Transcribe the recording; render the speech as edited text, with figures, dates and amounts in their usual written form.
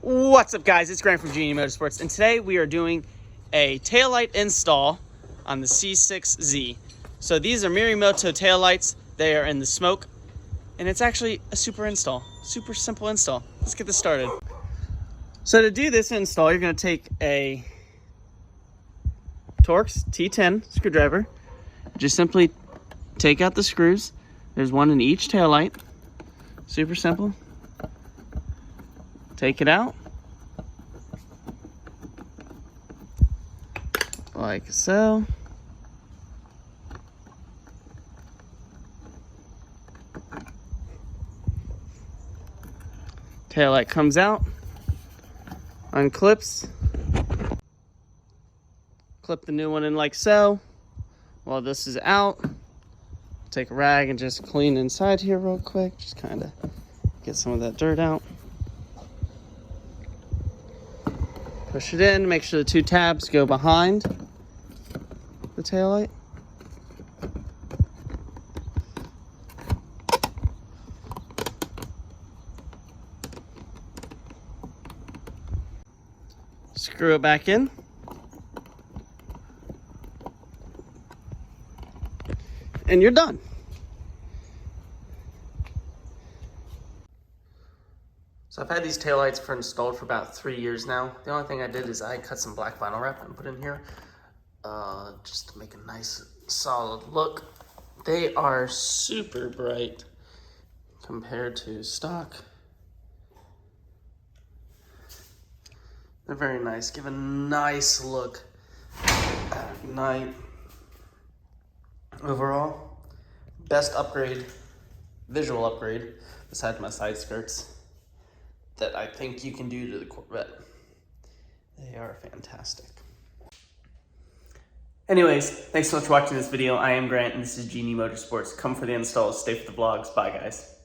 What's up, guys? It's Grant from GD Motorsports, and today we are doing a taillight install on the C6Z. So these are Morimoto taillights. They are in the smoke, and it's actually a super simple install. Let's get this started. So to do this install, you're going to take a Torx T10 screwdriver. Just simply take out the screws. There's one in each taillight. Super simple. Take it out like so. Taillight comes out, unclips, clip the new one in like so. While this is out, take a rag and just clean inside here real quick. Just kind of get some of that dirt out. Push it in, make sure the two tabs go behind the taillight. Screw it back in. And you're done. So I've had these taillights installed for about 3 years now. The only thing I did is I cut some black vinyl wrap and put in here just to make a nice solid look. They are super bright compared to stock. They're very nice, give a nice look at night. Overall, best upgrade, visual upgrade, besides my side skirts, that I think you can do to the Corvette. They are fantastic. Anyways, thanks so much for watching this video. I am Grant, and this is GD Motorsports. Come for the installs, stay for the vlogs. Bye, guys.